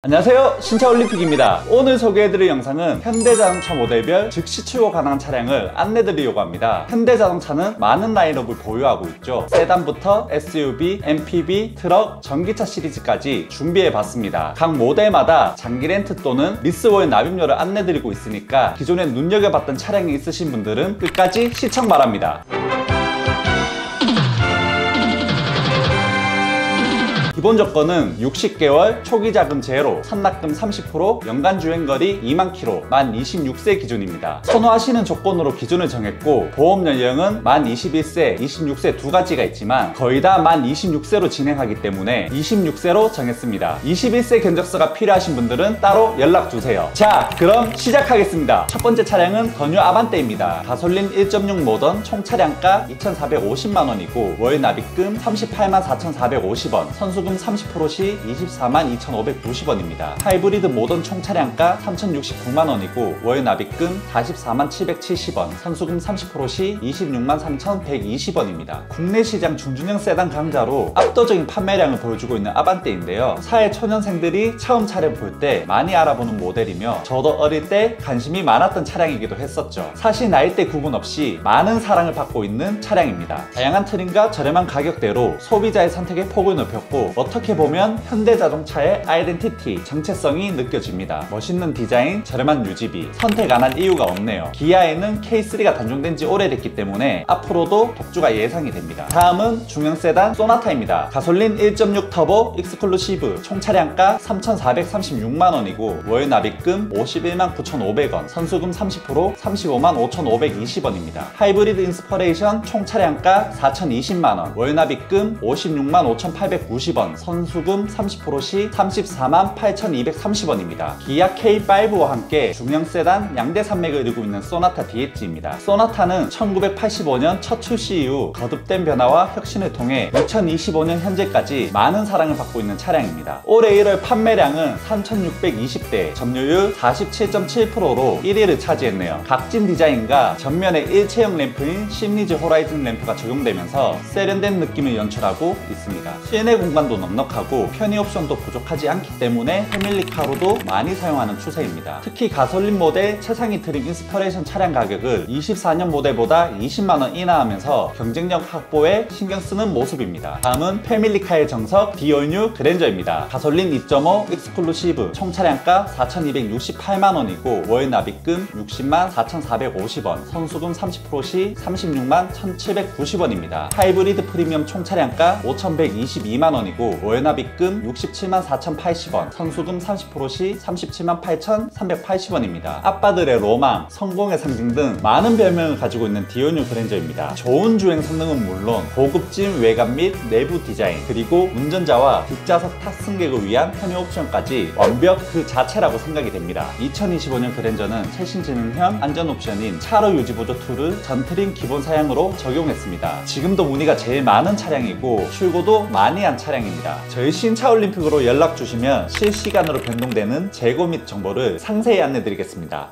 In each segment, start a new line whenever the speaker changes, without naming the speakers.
안녕하세요, 신차올림픽입니다. 오늘 소개해드릴 영상은 현대자동차 모델별 즉시 출고 가능한 차량을 안내드리려고 합니다. 현대자동차는 많은 라인업을 보유하고 있죠. 세단부터 SUV, MPV, 트럭, 전기차 시리즈까지 준비해봤습니다. 각 모델마다 장기 렌트 또는 리스월 납입료를 안내드리고 있으니까 기존에 눈여겨봤던 차량이 있으신 분들은 끝까지 시청 바랍니다. 기본 조건은 60개월, 초기 자금 제로, 선납금 30%, 연간 주행거리 2만 km, 만 26세 기준입니다. 선호하시는 조건으로 기준을 정했고 보험 연령은 만 21세, 26세 두 가지가 있지만 거의 다 만 26세로 진행하기 때문에 26세로 정했습니다. 21세 견적서가 필요하신 분들은 따로 연락주세요. 자, 그럼 시작하겠습니다. 첫 번째 차량은 더 뉴 아반떼입니다. 가솔린 1.6 모던 총 차량가 2,450만원이고 월 납입금 38만 4,450원, 선수금 30% 시 24만 2,590원입니다. 하이브리드 모던 총 차량가 3,069만원이고 월 납입금 44만 770원, 선수금 30% 시 26만 3,120원입니다. 국내 시장 중중형 세단 강자로 압도적인 판매량을 보여주고 있는 아반떼인데요. 사회 초년생들이 처음 차를 볼 때 많이 알아보는 모델이며 저도 어릴 때 관심이 많았던 차량이기도 했었죠. 사실 나이대 구분 없이 많은 사랑을 받고 있는 차량입니다. 다양한 트림과 저렴한 가격대로 소비자의 선택의 폭을 넓혔고 어떻게 보면 현대자동차의 아이덴티티, 정체성이 느껴집니다. 멋있는 디자인, 저렴한 유지비, 선택 안 할 이유가 없네요. 기아에는 K3가 단종된 지 오래됐기 때문에 앞으로도 독주가 예상이 됩니다. 다음은 중형 세단 소나타입니다. 가솔린 1.6 터보 익스클루시브 총 차량가 3,436만원이고 월 납입금 51만 9,500원, 선수금 30% 35만 5,520원입니다. 하이브리드 인스퍼레이션 총 차량가 4,020만원, 월 납입금 56만 5,890원, 선수금 30% 시 34만 8,230원입니다. 기아 K5와 함께 중형 세단 양대 산맥을 이루고 있는 소나타 DH입니다. 소나타는 1985년 첫 출시 이후 거듭된 변화와 혁신을 통해 2025년 현재까지 많은 사랑을 받고 있는 차량입니다. 올해 1월 판매량은 3,620대, 점유율 47.7%로 1위를 차지했네요. 각진 디자인과 전면에 일체형 램프인 심리즈 호라이즌 램프가 적용되면서 세련된 느낌을 연출하고 있습니다. 실내 공간도 넉넉하고 편의 옵션도 부족하지 않기 때문에 패밀리카로도 많이 사용하는 추세입니다. 특히 가솔린 모델 최상위 트림 인스퍼레이션 차량 가격을 24년 모델보다 20만원 인하하면서 경쟁력 확보에 신경 쓰는 모습입니다. 다음은 패밀리카의 정석 디올뉴 그랜저입니다. 가솔린 2.5 익스클루시브 총 차량가 4,268만원이고 월 납입금 60만 4,450원, 선수금 30% 시 36만 1,790원입니다. 하이브리드 프리미엄 총 차량가 5,122만원이고 월 납입금 67만 4,080원, 선수금 30% 시 37만 8,380원입니다. 아빠들의 로망, 성공의 상징 등 많은 별명을 가지고 있는 디올뉴 그랜저입니다. 좋은 주행 성능은 물론 고급진 외관 및 내부 디자인, 그리고 운전자와 뒷좌석 탑승객을 위한 편의 옵션까지 완벽 그 자체라고 생각이 됩니다. 2025년 그랜저는 최신 지능형 안전 옵션인 차로 유지보조 툴을 전 트림 기본 사양으로 적용했습니다. 지금도 문의가 제일 많은 차량이고 출고도 많이 한 차량입니다. 저희 신차올림픽으로 연락 주시면 실시간으로 변동되는 재고 및 정보를 상세히 안내드리겠습니다.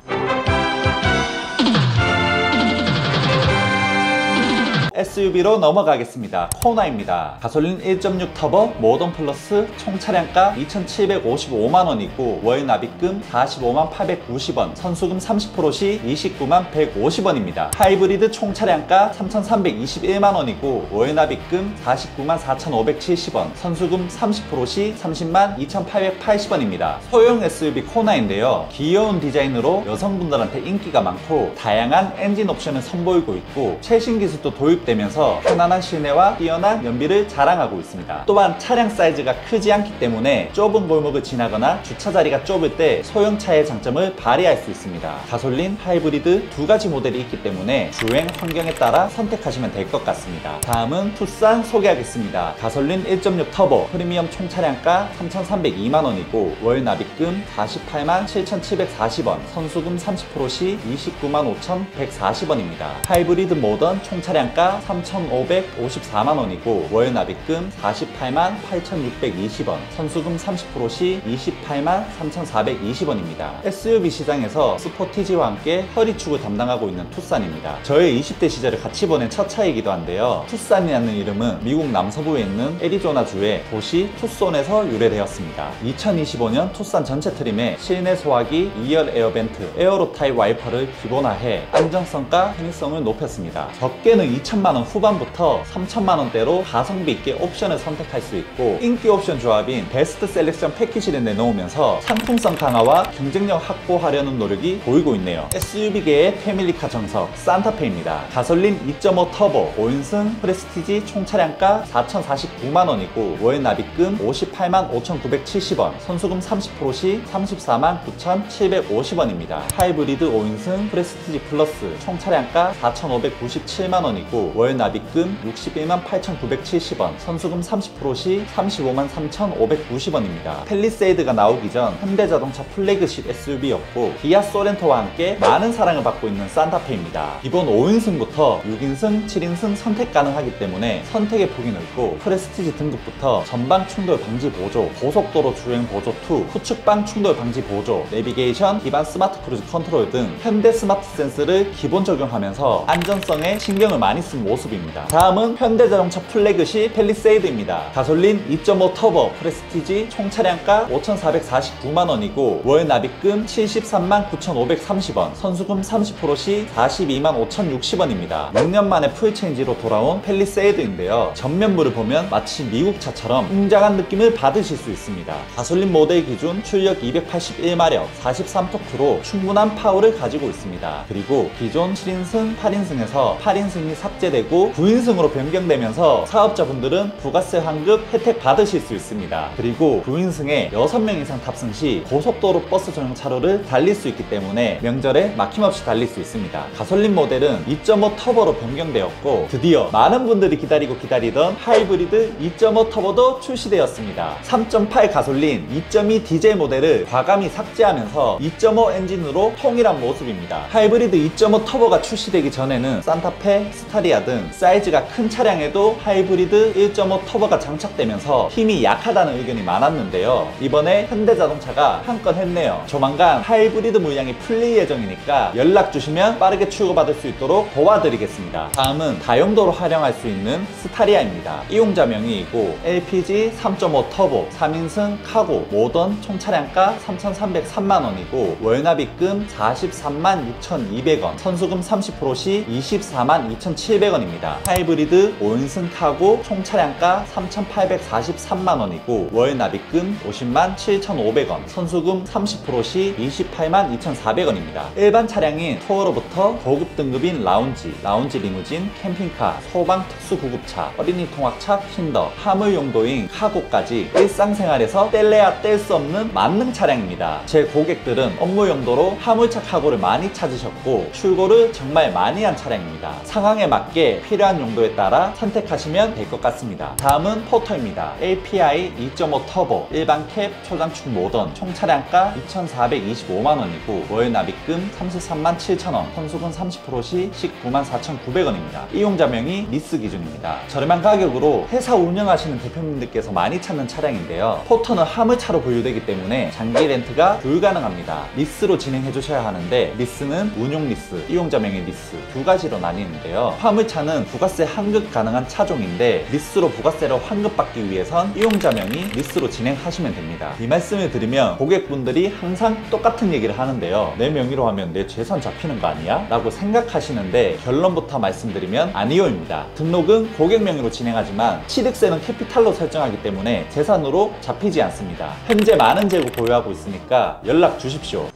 SUV로 넘어가겠습니다. 코나입니다. 가솔린 1.6 터보 모던 플러스 총 차량가 2,755만원이고 월 납입금 45만 890원, 선수금 30% 시 29만 150원입니다. 하이브리드 총 차량가 3,321만원이고 월 납입금 49만 4,570원, 선수금 30% 시 30만 2,880원입니다. 소형 SUV 코나인데요. 귀여운 디자인으로 여성분들한테 인기가 많고 다양한 엔진 옵션을 선보이고 있고 최신 기술도 도입되면서 편안한 실내와 뛰어난 연비를 자랑하고 있습니다. 또한 차량 사이즈가 크지 않기 때문에 좁은 골목을 지나거나 주차 자리가 좁을 때 소형차의 장점을 발휘할 수 있습니다. 가솔린, 하이브리드 두 가지 모델이 있기 때문에 주행 환경에 따라 선택하시면 될 것 같습니다. 다음은 투싼 소개하겠습니다. 가솔린 1.6 터보 프리미엄 총 차량가 3,302만원이고 월 납입금 48만 7,740원, 선수금 30% 시 29만 5,140원입니다. 하이브리드 모던 총 차량가 3,554만 원이고 월 납입금 48만 8,620원, 선수금 30% 시 28만 3,420원입니다. SUV 시장에서 스포티지와 함께 허리축을 담당하고 있는 투싼입니다. 저의 20대 시절을 같이 보낸 첫 차이기도 한데요. 투싼이라는 이름은 미국 남서부에 있는 애리조나주의 도시 투손에서 유래되었습니다. 2025년 투싼 전체 트림에 실내 소화기, 2열 에어벤트, 에어로 타입 와이퍼를 기본화해 안정성과 편의성을 높였습니다. 적게는 2천만원 후반부터 3천만원대로 가성비 있게 옵션을 선택할 수 있고 인기 옵션 조합인 베스트 셀렉션 패키지를 내놓으면서 상품성 강화와 경쟁력 확보하려는 노력이 보이고 있네요. SUV계의 패밀리카 정석 산타페입니다. 가솔린 2.5 터보 5인승 프레스티지 총 차량가 4,049만원이고 월 납입금 58만 5,970원, 선수금 30% 시 34만 9,750원입니다. 하이브리드 5인승 프레스티지 플러스 총 차량가 4,597만원이고 월 납입금 61만 8,970원, 선수금 30% 시 35만 3,590원입니다. 펠리세이드가 나오기 전 현대자동차 플래그십 SUV였고 기아 소렌토와 함께 많은 사랑을 받고 있는 산타페입니다. 기본 5인승부터 6인승, 7인승 선택 가능하기 때문에 선택의 폭이 넓고 프레스티지 등급부터 전방 충돌 방지 보조, 고속도로 주행 보조 2, 후측방 충돌 방지 보조, 내비게이션, 기반 스마트 크루즈 컨트롤 등 현대 스마트 센스를 기본 적용하면서 안전성에 신경을 많이 쓴 모습입니다. 다음은 현대자동차 플래그십 펠리세이드입니다. 가솔린 2.5 터보 프레스티지 총 차량가 5,449만원이고 월 납입금 73만 9,530원, 선수금 30% 시 42만 5,060원입니다. 6년 만에 풀체인지로 돌아온 펠리세이드인데요. 전면부를 보면 마치 미국 차처럼 웅장한 느낌을 받으실 수 있습니다. 가솔린 모델 기준 출력 281마력 43토크로 충분한 파워를 가지고 있습니다. 그리고 기존 7인승, 8인승에서 8인승이 삭제되고 9인승으로 변경되면서 사업자분들은 부가세 환급 혜택 받으실 수 있습니다. 그리고 9인승에 6명 이상 탑승 시 고속도로 버스 전용 차로를 달릴 수 있기 때문에 명절에 막힘없이 달릴 수 있습니다. 가솔린 모델은 2.5 터보로 변경되었고 드디어 많은 분들이 기다리던 하이브리드 2.5 터보도 출시되었습니다. 3.8 가솔린, 2.2 디젤 모델을 과감히 삭제하면서 2.5 엔진으로 통일한 모습입니다. 하이브리드 2.5 터보가 출시되기 전에는 산타페, 스타리아 등 사이즈가 큰 차량에도 하이브리드 1.5 터보가 장착되면서 힘이 약하다는 의견이 많았는데요. 이번에 현대자동차가 한 건 했네요. 조만간 하이브리드 물량이 풀릴 예정이니까 연락 주시면 빠르게 출고받을 수 있도록 도와드리겠습니다. 다음은 다용도로 활용할 수 있는 스타리아입니다. 이용자명의이고 LPG 3.5 터보 3인승 카고 모던 총 차량가 3,303만원이고 월 납입금 43만 6,200원, 선수금 30% 시 24만 2,700원입니다. 하이브리드 5인승 카고 총 차량가 3,843만원이고 월 납입금 50만 7,500원, 선수금 30% 시 28만 2,400원입니다. 일반 차량인 투어로부터 고급 등급인 라운지 리무진, 캠핑카, 소방 특수구급차, 어린이 통학차, 킨더, 화물 용도인 카고까지 일상생활에서 뗄래야 뗄 수 없는 만능 차량입니다. 제 고객들은 업무 용도로 화물차 카고를 많이 찾으셨고 출고를 정말 많이 한 차량입니다. 상황에 맞게 필요한 용도에 따라 선택하시면 될 것 같습니다. 다음은 포터입니다. API 2.5 터보 일반 캡 초장축 모던 총 차량가 2,425만원이고 월 납입금 33만 7천원, 선수금 30% 시 19만 4,900원입니다. 이용자명이 리스 기준입니다. 저렴한 가격으로 회사 운영하시는 대표님들께서 많이 찾는 차량인데요. 포터는 화물차로 분류되기 때문에 장기 렌트가 불가능합니다. 리스로 진행해 주셔야 하는데 리스는 운용 리스, 이용자명의 리스 두 가지로 나뉘는데요. 화물차는 부가세 환급 가능한 차종인데 리스로 부가세를 환급받기 위해선 이용자명이 리스로 진행하시면 됩니다. 이 말씀을 드리면 고객분들이 항상 똑같은 얘기를 하는데요. 내 명의로 하면 내 재산 잡히는 거 아니야? 라고 생각하시는데 결론부터 말씀드리면 아니요입니다. 등록은 고객 명의로 진행하지만 취득세는 캐피탈로 설정하기 때문에 재산으로 잡히지 않습니다. 현재 많은 재고 보유하고 있으니까 연락 주십시오.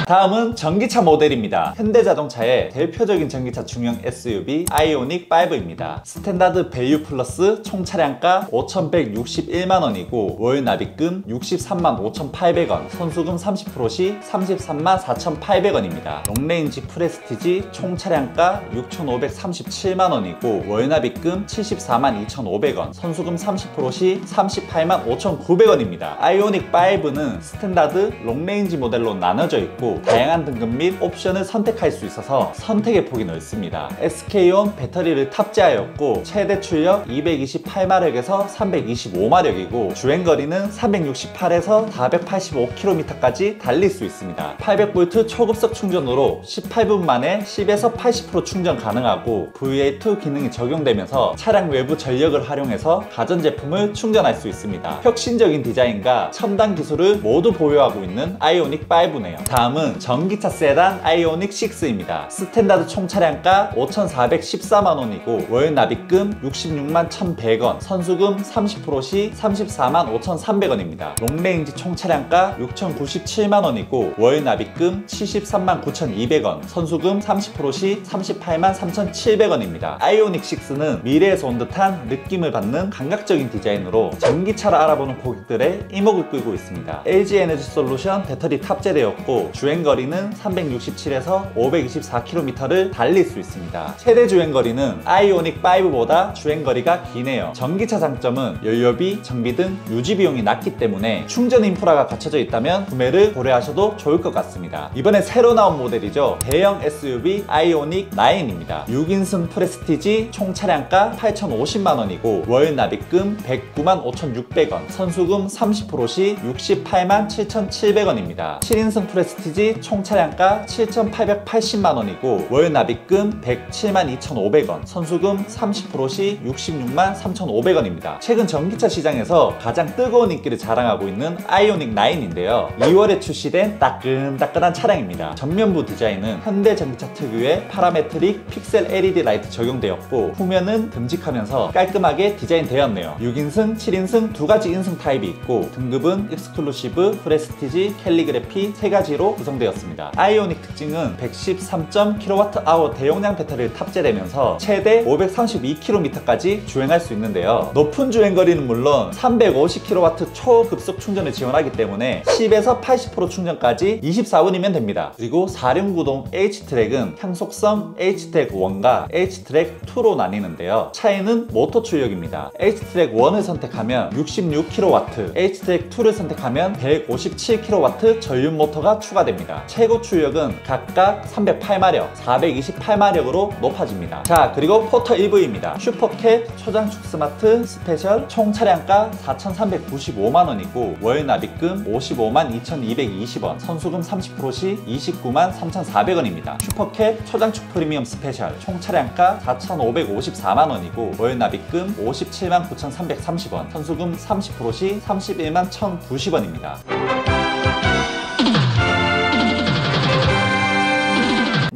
다음은 전기차 모델입니다. 현대자동차의 대표적인 전기차 중형 SUV 아이오닉 5입니다. 스탠다드 밸류 플러스 총 차량가 5,161만원이고 월 납입금 63만 5,800원, 선수금 30% 시 33만 4,800원입니다. 롱레인지 프레스티지 총 차량가 6,537만원이고 월 납입금 74만 2,500원, 선수금 30% 시 38만 5,900원입니다. 아이오닉 5는 스탠다드, 롱레인지 모델로 나눠져 있고 있고 다양한 등급 및 옵션을 선택할 수 있어서 선택의 폭이 넓습니다. SK온 배터리를 탑재하였고 최대 출력 228마력에서 325마력이고 주행거리는 368에서 485km까지 달릴 수 있습니다. 800V 초급속 충전으로 18분 만에 10에서 80% 충전 가능하고 VA2 기능이 적용되면서 차량 외부 전력을 활용해서 가전제품을 충전할 수 있습니다. 혁신적인 디자인과 첨단 기술을 모두 보유하고 있는 아이오닉 5네요. 다음은 전기차 세단 아이오닉 6입니다. 스탠다드 총차량가 5,414만원이고 월 납입금 66만 1,100원, 선수금 30% 시 34만 5,300원입니다. 롱레인지 총차량가 6,097만원이고 월 납입금 73만 9,200원, 선수금 30% 시 38만 3,700원입니다. 아이오닉 6는 미래에서 온 듯한 느낌을 받는 감각적인 디자인으로 전기차를 알아보는 고객들의 이목을 끌고 있습니다. LG 에너지 솔루션 배터리 탑재되었고 주행거리는 367에서 524km를 달릴 수 있습니다. 최대 주행거리는 아이오닉 5보다 주행거리가 기네요. 전기차 장점은 연료비, 정비 등 유지 비용이 낮기 때문에 충전 인프라가 갖춰져 있다면 구매를 고려하셔도 좋을 것 같습니다. 이번에 새로 나온 모델이죠. 대형 SUV 아이오닉 9입니다. 6인승 프레스티지 총 차량가 8,050만원이고 월 납입금 109만 5,600원, 선수금 30% 시 68만 7,700원입니다. 7인승 프레스티지 총 차량가 7,880만원이고 월 납입금 107만 2,500원, 선수금 30% 시 66만 3,500원입니다. 최근 전기차 시장에서 가장 뜨거운 인기를 자랑하고 있는 아이오닉 9인데요. 2월에 출시된 따끈따끈한 차량입니다. 전면부 디자인은 현대전기차 특유의 파라메트릭 픽셀 LED 라이트 적용되었고 후면은 듬직하면서 깔끔하게 디자인되었네요. 6인승, 7인승 두 가지 인승 타입이 있고 등급은 익스클루시브, 프레스티지, 캘리그래피 세 가지로 구성되었습니다. 아이오닉 특징은 113.kWh 대용량 배터리를 탑재되면서 최대 532km까지 주행할 수 있는데요. 높은 주행거리는 물론 350kW 초급속 충전을 지원하기 때문에 10에서 80% 충전까지 24분이면 됩니다. 그리고 4륜구동 H트랙은 향속성 H트랙 1과 H트랙 2로 나뉘는데요. 차이는 모터 출력입니다. H트랙 1을 선택하면 66kW, H트랙 2를 선택하면 157kW 전륜 모터가 추가됩니다. 최고 출력은 각각 308마력, 428마력으로 높아집니다. 자, 그리고 포터 EV입니다. 슈퍼캡 초장축 스마트 스페셜 총 차량가 4,395만원이고 월 납입금 55만 2,220원, 선수금 30% 시 29만 3,400원입니다. 슈퍼캡 초장축 프리미엄 스페셜 총 차량가 4,554만원이고 월 납입금 57만 9,330원, 선수금 30% 시 31만 1,090원입니다.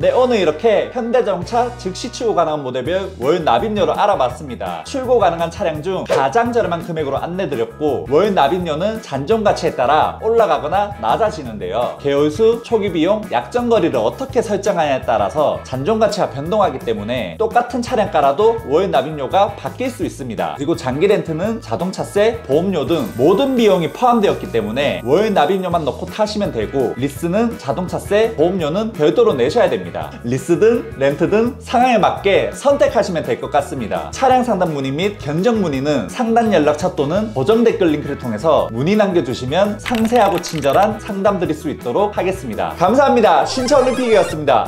네, 오늘 이렇게 현대자동차 즉시 출고 가능한 모델별 월 납입료를 알아봤습니다. 출고 가능한 차량 중 가장 저렴한 금액으로 안내드렸고 월 납입료는 잔존 가치에 따라 올라가거나 낮아지는데요. 계열수, 초기 비용, 약정거리를 어떻게 설정하냐에 따라서 잔존 가치가 변동하기 때문에 똑같은 차량가라도 월 납입료가 바뀔 수 있습니다. 그리고 장기 렌트는 자동차세, 보험료 등 모든 비용이 포함되었기 때문에 월 납입료만 넣고 타시면 되고 리스는 자동차세, 보험료는 별도로 내셔야 됩니다. 리스든 렌트든 상황에 맞게 선택하시면 될 것 같습니다. 차량 상담 문의 및 견적 문의는 상단 연락처 또는 고정 댓글 링크를 통해서 문의 남겨주시면 상세하고 친절한 상담 드릴 수 있도록 하겠습니다. 감사합니다. 신차올림픽이었습니다.